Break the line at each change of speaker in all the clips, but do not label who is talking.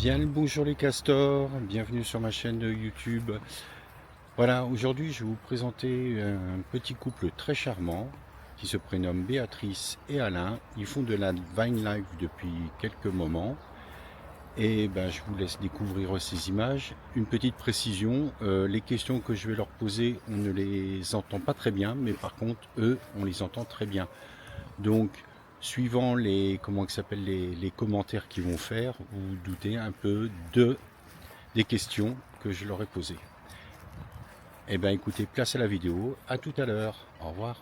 Bien le bonjour les castors, bienvenue sur ma chaîne de YouTube. Voilà, aujourd'hui je vais vous présenter un petit couple très charmant qui se prénomme Béatrice et Alain. Ils font de la Vine Life depuis quelques moments et ben, je vous laisse découvrir ces images. Une petite précision, les questions que je vais leur poser, on ne les entend pas très bien, mais par contre eux, on les entend très bien. Donc, suivant les commentaires qu'ils vont faire, vous vous doutez un peu des questions que je leur ai posées. Eh bien, écoutez, place à la vidéo. À tout à l'heure. Au revoir.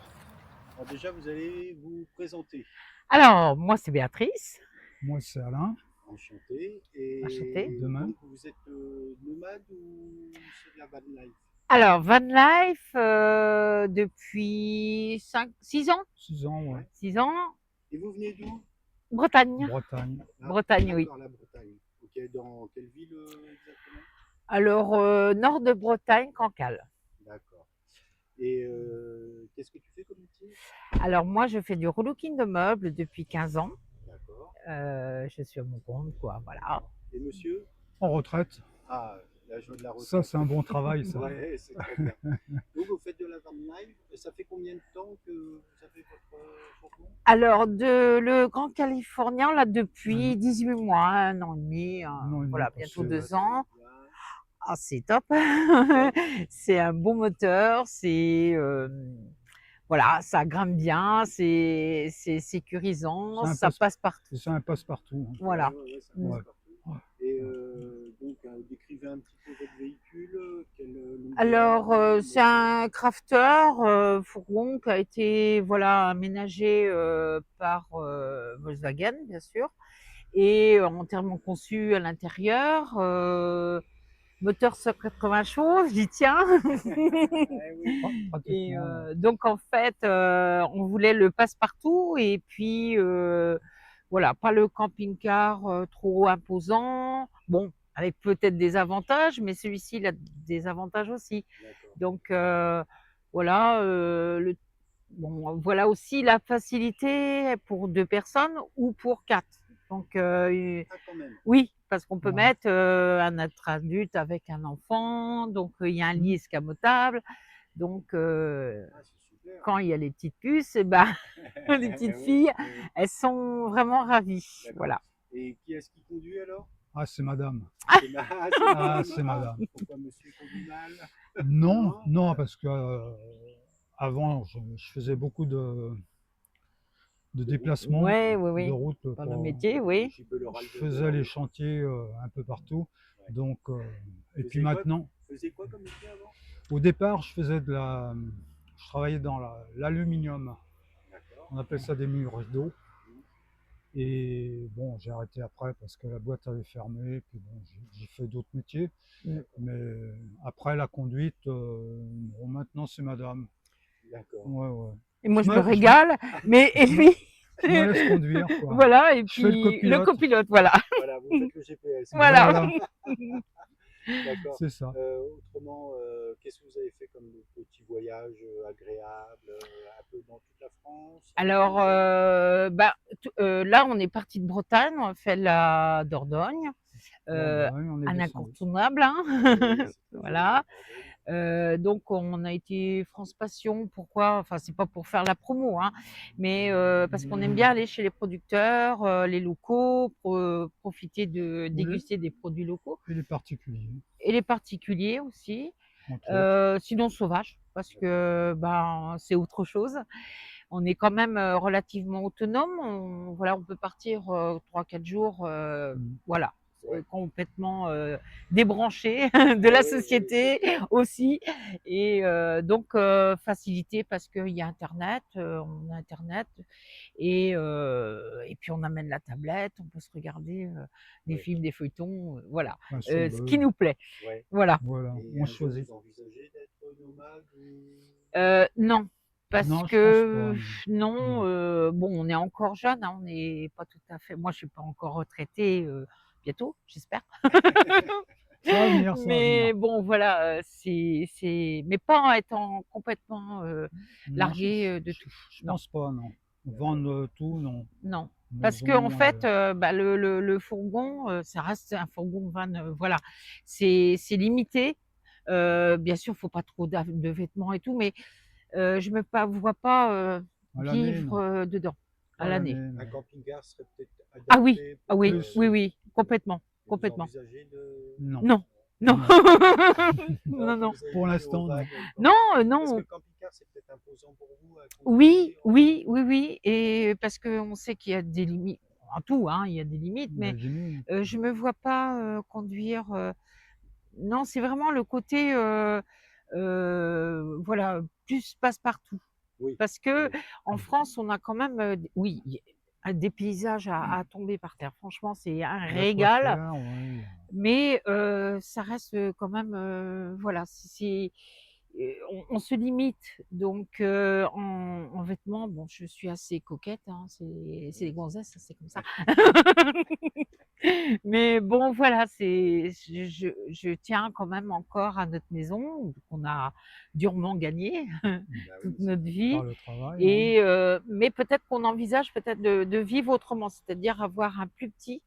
Alors déjà, vous allez vous présenter.
Alors, moi, c'est Béatrice.
Moi, c'est Alain.
Enchanté. Et
Enchantée.
De même.
donc, vous êtes nomade ou c'est de la van life?
Alors, Van Life, depuis 6 ans.
6 ans, ouais.
6 ans.
Et vous venez d'où?
Bretagne.
Bretagne.
Bretagne, oui.
D'accord, la Bretagne. Ok, dans quelle ville exactement?
Alors, nord de Bretagne, Cancale.
D'accord. Et qu'est-ce que tu fais comme métier?
Alors, moi, je fais du relooking de meubles depuis 15 ans.
D'accord.
Je suis à mon compte, quoi, voilà.
Et monsieur?
En retraite.
Ah, la joie de la retraite.
Ça, c'est un bon travail, ça.
Ouais, c'est très bien. Donc, vous faites de la van life. Ça fait combien de temps que vous avez votre changement?
Alors, le Grand Californien, là, depuis 18 mois, 1 an et demi,
Non, il
voilà,
n'est pas
bientôt
sûr.
2 ans. Ah, c'est top. C'est un bon moteur, voilà, ça grimpe bien, c'est sécurisant,
C'est un
ça passe partout.
C'est un passe-partout.
Voilà.
Ouais, ça
Mm.
passe partout. Et donc, décrivez un petit peu votre véhicule. Quelle longueur,
Alors, c'est
moteur?
un crafter fourgon qui a été voilà aménagé par Volkswagen, bien sûr, et entièrement conçu à l'intérieur. Moteur 180 chevaux, j'y tiens.
Eh oui.
Et
Pratiquement.
donc en fait, on voulait le passe-partout et puis voilà, pas le camping-car trop imposant. Bon, avec peut-être des avantages, mais celui-ci il a des avantages aussi.
D'accord.
Donc voilà, voilà aussi la facilité pour 2 personnes ou pour 4. Donc
Ah, quand même.
oui, parce qu'on peut
Ouais.
mettre un autre adulte avec un enfant, donc il y a un lit escamotable. Donc
Ah, c'est super.
quand il y a les petites puces, et ben, les petites
Oui,
filles,
oui.
elles sont vraiment ravies.
D'accord.
Voilà.
Et qui est-ce qui conduit alors?
Ah, c'est madame.
C'est
Ah,
madame.
c'est madame.
Pourquoi monsieur conduit mal?
Non,
Non?
non, parce que avant, je faisais beaucoup de déplacements,
Ouais,
de
oui.
route.
Dans le métier, oui.
Qui peut le
Je
râle de
faisais
bord.
les chantiers un peu partout.
Ouais.
Donc, et
Faisiez
puis
quoi?
maintenant,
Faisiez quoi comme métier avant?
au départ, je travaillais dans l'aluminium.
D'accord.
On appelle ça des murs d'eau.
Mhm.
Et bon, j'ai arrêté après parce que la boîte avait fermé. Puis bon, j'ai fait d'autres métiers. Mais après la conduite, bon, maintenant c'est madame.
D'accord.
Ouais, ouais.
Et moi, je me
me-
régale, mais et
je me-
lui,
je me laisse conduire, quoi.
voilà, et
Je fais le
puis le
copilote.
copilote, voilà.
Voilà, vous faites le GPS.
Voilà.
Voilà,
D'accord.
c'est ça.
Autrement, qu'est-ce que vous avez fait comme petit voyage agréable, un peu dans toute la France?
Alors, là, on est parti de Bretagne, on a fait la Dordogne,
Dordogne, on est
un
descendu.
incontournable, hein.
Oui, c'est très
Voilà.
joli,
Donc on a été France Passion. Pourquoi? Enfin, c'est pas pour faire la promo, hein, mais parce qu'on aime bien aller chez les producteurs, les locaux, profiter de déguster des produits locaux
Et les particuliers,
et les particuliers aussi.
entre autres.
Sinon sauvage, parce que ben c'est autre chose. On est quand même relativement autonome. Voilà, on peut partir 3-4 jours, voilà,
Ouais.
complètement débranché de
Ah
la
oui, oui, c'est
société
clair.
aussi. Et donc facilité parce qu'il y a Internet, on a Internet et puis on amène la tablette, on peut se regarder des
Ouais.
films, des feuilletons, voilà,
Enfin, sur
ce qui nous plaît.
Ouais.
Voilà.
Voilà,
Et
on
un jour,
choisit.
vous envisagez d'être nomade ou...
Non, parce
Non, je pense pas.
que non,
Non.
bon, on est encore jeune, hein, on n'est pas tout à fait. Moi, je suis pas encore retraitée, bientôt, j'espère.
Ça va venir, ça va venir.
Mais bon, voilà, mais pas en étant complètement
Non,
larguée de tout.
je
Non,
pense pas, non. Vendre tout, non.
non. Parce qu'en
maison,
fait, bah, le fourgon, ça reste un fourgon van, voilà, c'est limité. Bien sûr, faut pas trop de vêtements et tout, mais je me vois pas,
à l'année,
vivre,
non,
dedans, à
pas à
l'année.
l'année,
Un
non.
camping-car serait peut-être
Ah oui,
adapté
ah
pour,
oui,
Plus,
oui, oui, complètement,
et vous
complètement.
envisagez de...
non,
Non, non,
non,
Non,
non,
quand
non.
vous avez
pour
dit au
l'instant,
van,
non.
Non,
parce que
non.
le camping-car, c'est peut-être imposant pour vous à
Oui,
conduire.
oui, oui, oui, et parce qu'on sait qu'il y a des limites en tout, hein, il y a des limites,
Il y a
mais
des limites.
je me vois pas, conduire, non, c'est vraiment le côté, voilà, plus passe-partout.
Oui,
Parce que
oui.
en France, on a quand même, d oui, il y a des paysages à tomber par terre. Franchement, c'est un
Il y a de quoi
régal,
faire, oui.
mais ça reste, quand même, voilà, on se limite. Donc en vêtements, bon, je suis assez coquette, hein, c'est les gonzesses, c'est comme ça. Mais bon, voilà, je tiens quand même encore à notre maison qu'on a durement gagnée
Bah oui,
toute
c'est
notre
vrai.
vie.
Par le travail, hein.
Et mais peut-être qu'on envisage peut-être de vivre autrement, c'est-à-dire avoir un plus petit,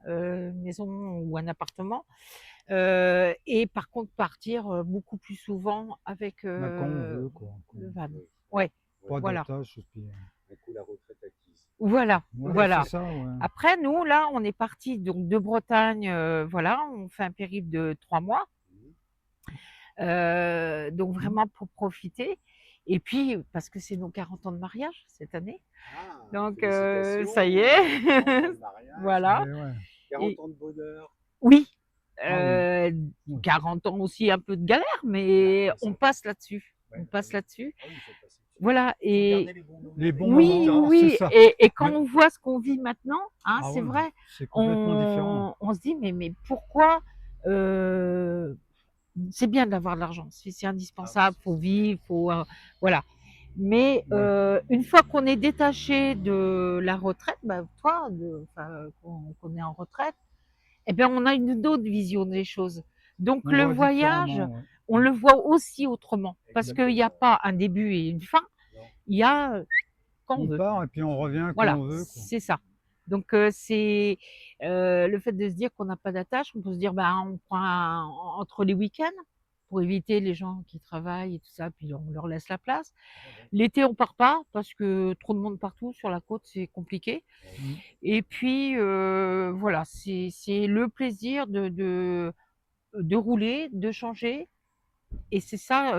maison ou un appartement, et par contre partir, beaucoup plus souvent avec,
Bah, quand on veut, quoi.
le van.
Oui,
Ouais,
oui.
Pas
voilà,
d'attache, et puis,
Un coup, la retraite acquise.
voilà,
ouais, c'est
voilà.
ça, ouais.
Après nous, là, on est partis donc de Bretagne, voilà, on fait un périple de 3 mois,
Mhm.
donc vraiment pour profiter, et puis parce que c'est nos 40 ans de mariage cette année,
Ah,
donc ça y
félicitations,
est,
40 ans de mariage,
voilà.
Et ouais.
40
Et
ans de bonheur.
oui,
Ah oui,
heu,
oui.
40 ans aussi un peu de galère,
Ah,
mais
mais
on
ça,
passe là-dessus,
ouais,
on
ah
passe
oui.
là-dessus.
Ah oui, il faut passer dessus.
Voilà,
Il faut garder
et
les bons moments
Les
avec
bons
les
oui,
moments,
gens.
c'est
oui,
ça.
et quand
Mais
on voit ce qu'on vit maintenant, hein,
ah
c'est
ouais,
vrai,
c'est complètement différent.
on se dit: «Mais pourquoi?» heu, c'est bien d'avoir de l'argent, c'est
Ah, mais
indispensable, faut
c'est vrai.
vivre, faut, voilà. Mais
Ouais.
une fois qu'on est détaché de la retraite, bah, toi, enfin, qu'on est en retraite, eh bien, on a une autre vision des choses. Donc
On
le
voit
voyage,
différemment, ouais.
on le voit aussi autrement parce qu'il y a
Exactement.
pas un début et une fin,
Non.
il y a, quand on
On
veut.
part et puis on revient quand
Voilà,
on veut, quoi.
c'est ça. Donc c'est, le fait de se dire qu'on n'a pas d'attache, on peut se dire: «Bah, on prend entre les week-ends pour éviter les gens qui travaillent et tout ça, puis on leur laisse la place».
Ouais, ouais.
L'été, on part pas parce que trop de monde partout sur la côte, c'est compliqué.
Ouais.
Mmh.
Et puis, voilà, c'est le plaisir de rouler, de changer, et c'est ça,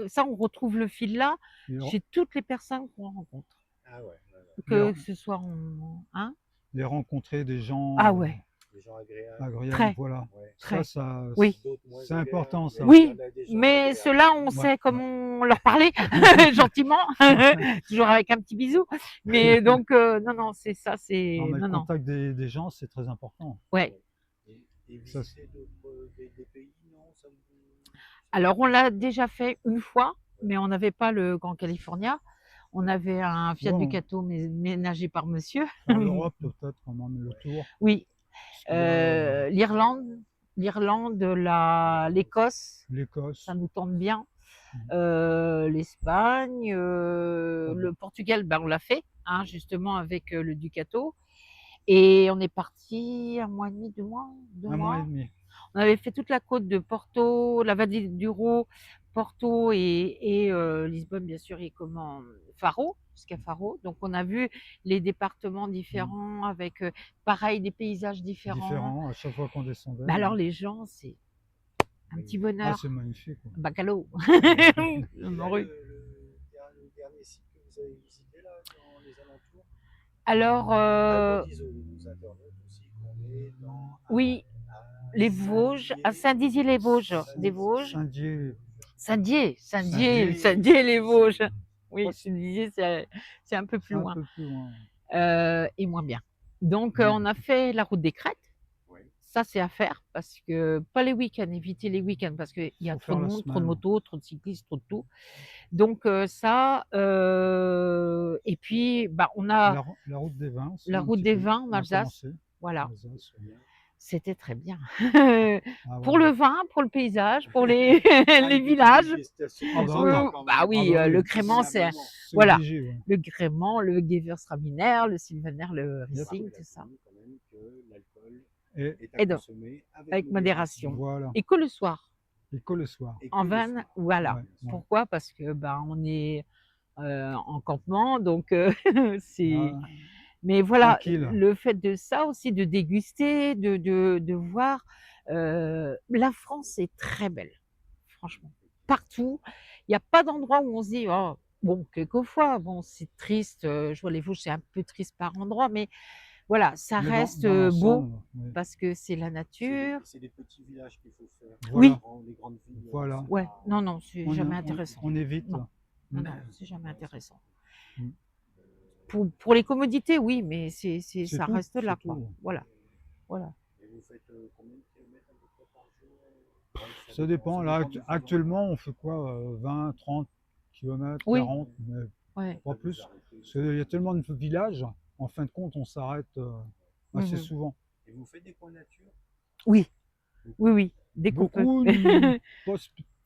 ça on retrouve le fil là,
Et ren
chez toutes les personnes qu'on rencontre.
Ah ouais, ouais, ouais.
et
Que
ren
ce soit en hein?
et rencontrer des gens,
Ah ouais,
Des gens agréables.
agréables,
très,
voilà.
Ouais.
Ça
très.
ça
Oui.
D'autres moins
c'est
agréables.
important,
Mais
ça.
il y
Oui,
en a des gens
mais
agréables.
ceux-là, on
Ouais,
sait
ouais.
comment leur parler gentiment, toujours avec un petit bisou. Mais donc non, non, c'est ça,
Non,
c'est
mais le
non, non.
contact des gens, c'est très important.
Ouais.
Ouais. Et
Ça, c'est
visiter d'autres des pays, non, ça vous...
Alors on l'a déjà fait une fois,
Ouais.
mais on n'avait pas le Grand California. On avait un Fiat
bon,
Ducato ménagé par monsieur.
faire l'Europe, peut-être quand même le
Ouais.
tour,
Oui,
parce que là,
l'Irlande, l'Écosse, ça
l'Écosse,
nous tente bien.
mmh,
L'Espagne,
pas
le
mal.
Portugal, ben on l'a fait, hein, justement avec le Ducato. Et on est parti un mois et demi, 2 mois,
1 mois et
mois.
demi.
On avait fait toute la côte de Porto, la Vallée du Rô, Porto et Lisbonne, bien sûr, et comment Faro, jusqu'à Faro. Donc on a vu les départements
Mmh.
différents avec, pareil, des paysages différents.
Différent à chaque fois qu'on descendait,
Bah, alors
ouais.
les gens, c'est un petit
Magnifique.
Ah, c'est
bonheur.
magnifique, ouais.
Bacalao,
Et là,
morue.
le dernier site que vous avez visité, là, dans les alentours,
Alors,
ah, qu'on dise aux internautes aussi qu'on est dans
oui, les Vosges, à Saint-Dizier-les-Vosges, des Vosges.
Saint-Dié,
Saint-Dié, Saint-Dié,
Saint-Dié,
Saint-Dié-les-Vosges.
je crois
Oui,
que
Saint-Dizier, c'est un peu
c'est
plus
un
loin,
peu plus loin.
et moins bien. Donc,
Moins
on a fait la route des crêtes.
oui.
Ça, c'est à faire parce que pas les week-ends, éviter les week-ends parce qu'il y a
Faut
trop
faire
de
la
monde, trop de
semaine.
motos, trop de cyclistes, trop de tout. Donc, ça, et puis, bah, on a
La route des vins aussi,
la
un
route
petit
des
peu.
vins en
On a
Alsace.
commencé en
Voilà.
Alsace,
Très
ouais.
bien.
C'était très bien.
Ah
Pour le
ouais.
vin, pour le paysage, pour les
Ah,
les
une petite
villages.
dégustation
Ah
en
bah
Oui,
oui.
sympa quand
bah
même.
Ah
oui,
bah
le
oui.
crément, c'est
Préalablement.
C'est
voilà,
obligé, ouais.
le crément, le Gewürztraminer, le Sylvaner, le
Yep.
Rappelle
Riesling,
à
tout
tout
ça.
le monde quand même que l'alcool
Et
est à
Et donc,
consommer avec
avec
modération
modération.
voilà.
Et que le soir,
Et que le soir.
et
en
que le
van,
soir.
voilà.
Ouais, ouais.
Pourquoi? Parce que, ben, on est, en campement, donc c'est
Ah,
mais voilà,
tranquille.
le fait de ça aussi, de déguster, de voir, la France est très belle, franchement. Partout, il y a pas d'endroit où on se dit: «Oh», bon, quelquefois, bon, c'est triste, je vois les Vosges, c'est un peu triste par endroits, mais voilà, ça
Mais dans,
reste,
dans
beau
l'ensemble, oui.
parce que c'est la nature.
C'est des petits villages qu'il faut faire.
Oui,
Voilà,
Les grandes villes,
voilà.
c'est
ouais,
pas.
non, non, c'est
On,
jamais
on,
intéressant.
on évite.
Non, non,
Mm.
non, c'est jamais intéressant.
Mm.
Pour les commodités, oui, mais
C'est
ça
tout,
reste là,
c'est
quoi.
tout.
Voilà, voilà.
Et vous faites combien de kilomètres à peu près par jour? Ouais,
Ça dépend. Là,
du village.
actuellement, on fait quoi? 20, 30 km,
Oui,
40, mais
ouais.
pas
Là, vous
plus.
arrêtez
Parce
aussi.
qu'il y a tellement de villages, en fin de compte, on s'arrête assez
Mmh.
souvent.
Et vous faites des coins nature?
Oui,
Beaucoup.
oui, oui, dès qu'on peut.
Beaucoup,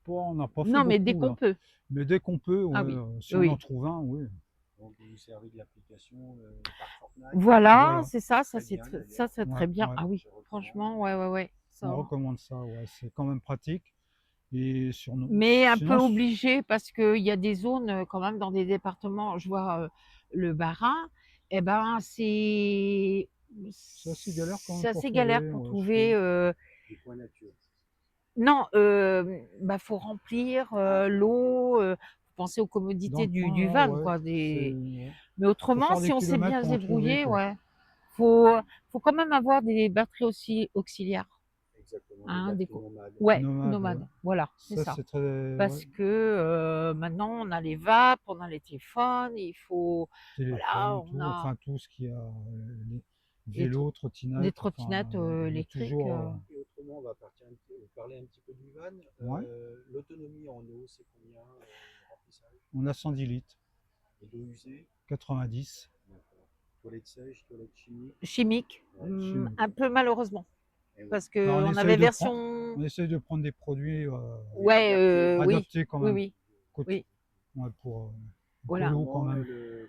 pas, on n'a pas fait
Non, mais dès
beaucoup
qu'on
là.
peut.
Mais dès qu'on peut,
Ah
ouais,
oui,
si on en
oui.
trouve un, oui.
Donc vous vous servez de l'application par Fortnite.
Voilà,
Voilà.
c'est ça,
Très bien
ça
d'ailleurs.
c'est
Ouais,
très bien.
ouais.
Ah oui,
Je recommande.
franchement, ouais, ouais, ouais,
On
ça.
recommande ça, ouais. C'est quand même pratique. Et sur nous.
Mais un peu
Sinon,
obligé parce qu'il y a des zones, quand même dans des départements, je vois, le Bas-Rhin, et ben,
c'est assez galère quand même
c'est
pour
assez galère
trouver,
pour
ouais, je
trouver,
trouve.
Des coins nature.
non, bah, faut remplir, l'eau, faut penser aux
Dans
commodités
le coin,
du
là,
van,
ouais.
quoi,
C'est,
des
ouais.
mais
Faut
autrement,
faire des
si on sait
kilomètres
bien
pour
se
en trouver,
débrouiller,
quoi.
ouais, faut faut quand même avoir des batteries aussi auxiliaires,
Exactement, des
hein, des
batteries
co
nomades.
ouais,
Nomade, ouais.
nomades, voilà, c'est
Ça,
ça.
c'est très, ouais.
Parce que, maintenant on a les vapes, on a les téléphones, il faut voilà,
Téléphone,
on
tout,
a
enfin, tout ce qui a les
les tro
vélos,
des
trottinettes, enfin,
trottinettes,
il y a
électriques,
toujours,
Et autrement, on va parler un petit peu du van.
ouais.
L'autonomie en eau, c'est combien remplissage?
On a 110 litres,
Et l'eau usée?
90,
D'accord. Toilette sèche, toilette chimique?
chimiques,
Ouais.
chimique.
un peu malheureusement,
Et oui.
parce
Bah,
qu'on avait version
on essaye de prendre des produits
Oui,
ouais,
adapté.
oui,
adaptés quand
oui,
même,
oui,
côté,
oui,
ouais, pour
voilà.
l'eau quand même.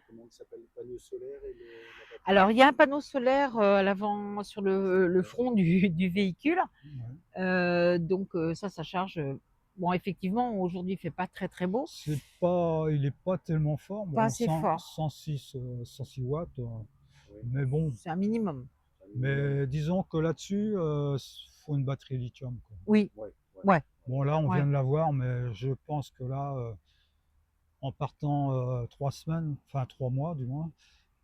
Comment ça s'appelle, le panneau solaire et la batterie?
Alors il y a un panneau solaire, à l'avant sur le
Ouais.
front du véhicule,
Ouais.
donc ça charge, bon effectivement aujourd'hui il fait pas très, très beau,
C'est pas, il est pas tellement fort,
pas
bon,
assez fort,
106 watts,
Oui,
mais bon.
c'est un minimum.
c'est un minimum.
Mais disons que là-dessus, faut une batterie lithium, quoi.
Oui,
Ouais, ouais.
ouais,
Bon, là, on
ouais.
vient de l'avoir, mais je pense que là, en partant 3 semaines, enfin 3 mois du moins,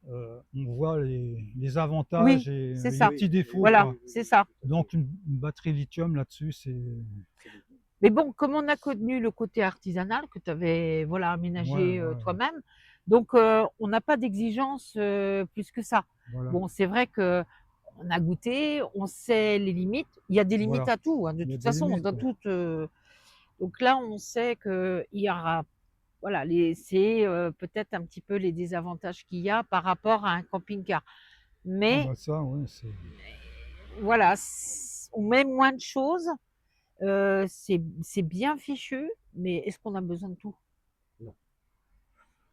on voit les avantages
Oui,
et
c'est
les
ça.
petits défauts,
Voilà,
quoi.
c'est ça.
tout à
Donc
fait.
une batterie lithium là-dessus, c'est
C'est beaucoup.
Mais bon, comme on a connu le côté artisanal que tu avais, voilà,
ouais,
aménagé,
ouais,
toi-même, donc on n'a pas d'exigence, plus que ça.
voilà,
Bon, c'est vrai qu'on a goûté, on sait les limites. Il y a des limites
voilà.
à tout, hein, de
Il y a
toute
des
façon,
limites,
dans
ouais.
toute, donc là, on sait qu'il y aura voilà, c'est, peut-être un petit peu les désavantages qu'il y a par rapport à un camping-car.
Ah
Mais
bah ça, ouais, c'est
voilà, on met moins de choses. C'est bien fichu, mais est-ce qu'on a besoin de tout?
Non,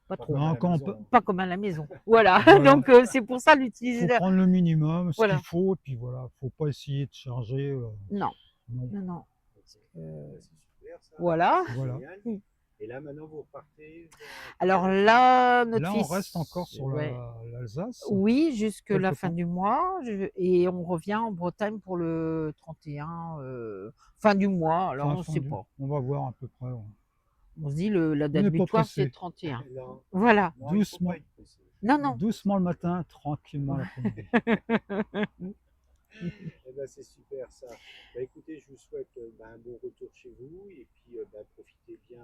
Pas
pas
trop.
comme à
non,
la maison.
Pas comme à la maison. Voilà,
voilà.
donc c'est pour ça
Faut
l'utiliser
prendre le minimum, ce qu'il
voilà.
faut, et puis voilà, faut pas essayer de charger.
Non,
Non.
non, non.
Ok.
Heu,
C'est super ça.
voilà.
C'est
Voilà.
génial.
Mmh.
Et là maintenant vous repartez vers quelle
Alors
direction?
là, notre
Là, on reste encore
fils
sur
ouais,
l'Alsace,
oui, jusque la
quelque
fin
temps.
du mois, et on revient en Bretagne pour le 31, fin du mois, alors on sait pas.
On va voir à peu près, ouais.
On se dit la
On
date
n'est pas
butoir, c'est le
pressé.
31.
Non,
Voilà.
non, il faut
Doucement,
pas être pressé.
Non, non.
doucement le matin, tranquillement l'après-midi.
Eh ben, c'est super ça. Bah, écoutez, je vous souhaite un bon retour chez vous et puis profitez bien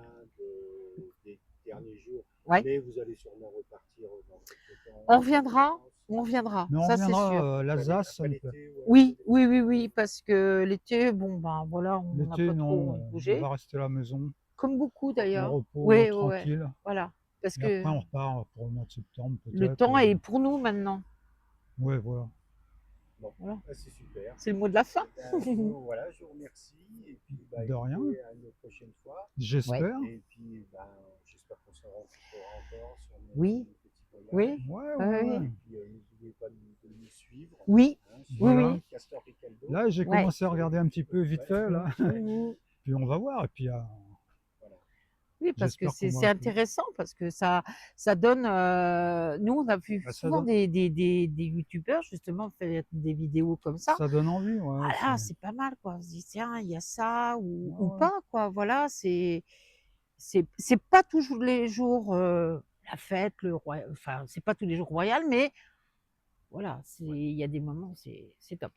des derniers jours.
Ouais.
Mais vous allez sûrement repartir dans quelques temps
On
en
reviendra,
vacances.
on reviendra,
Mais on
ça c'est sûr.
reviendra, l'Alsace, ça
Après
nous plaît.
l'été, ouais,
Oui,
c'est
oui, oui, oui, parce que l'été, bon ben voilà, on n'a
L'été,
pas trop
non, on
bougé,
va rester à la maison,
comme beaucoup
en
d'ailleurs.
repos,
Oui, ouais, ouais,
tranquille.
voilà. Parce
Et après,
que
on repart pour le mois de septembre,
le
peut-être.
temps est pour nous maintenant.
Ouais, voilà.
Bon,
Voilà.
bah, c'est super.
C'est le mot de la fin.
Voilà, je vous remercie. Et puis, bah,
De rien.
écoutez, à une prochaine fois.
J'espère.
Et puis, bah, j'espère qu'on se rencontrera encore sur nos
Oui.
petits voyages.
Oui.
Ouais,
Oui,
ouais,
oui.
ouais.
Et puis, n'oubliez pas de nous suivre.
Oui.
Sur
Voilà.
Oui.
Castor Ricaldo.
Là, j'ai
Ouais.
commencé à regarder un petit peu vite fait, là.
Mhm.
Puis on va voir. Et puis,
Voilà.
Oui, parce que
j'espère qu'on
c'est
va.
intéressant, parce que ça donne. Nous, on a vu
Bah, ça
souvent
donne,
des youtubeurs justement faire des vidéos comme ça.
ça donne envie, ouais.
Ah là, c'est pas mal, quoi. On se dit, tiens, il y a ça
Ouais,
ou
ouais.
pas, quoi. Voilà, c'est pas toujours les jours la fête, enfin, c'est pas tous les jours royal, mais voilà, il y a des moments, c'est top.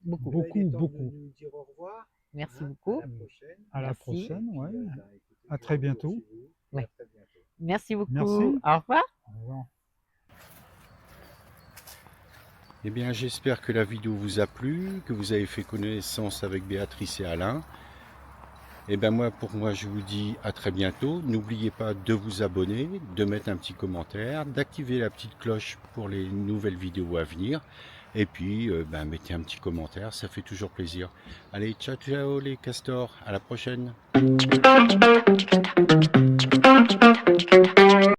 Beaucoup.
Eh ben, il est
Beaucoup,
temps de
beaucoup.
nous dire au revoir.
Merci
À
beaucoup.
la prochaine.
À la
Merci.
prochaine, ouais.
Bah, écoutez,
À
je
très
retourne
bientôt.
chez vous. Et
Ouais.
à très bientôt.
Merci beaucoup.
Merci.
Au revoir.
Au revoir.
Eh bien, j'espère que la vidéo vous a plu, que vous avez fait connaissance avec Béatrice et Alain. Et bien pour moi, je vous dis à très bientôt. N'oubliez pas de vous abonner, de mettre un petit commentaire, d'activer la petite cloche pour les nouvelles vidéos à venir. Et puis, mettez un petit commentaire, ça fait toujours plaisir. Allez, ciao, ciao les castors, à la prochaine.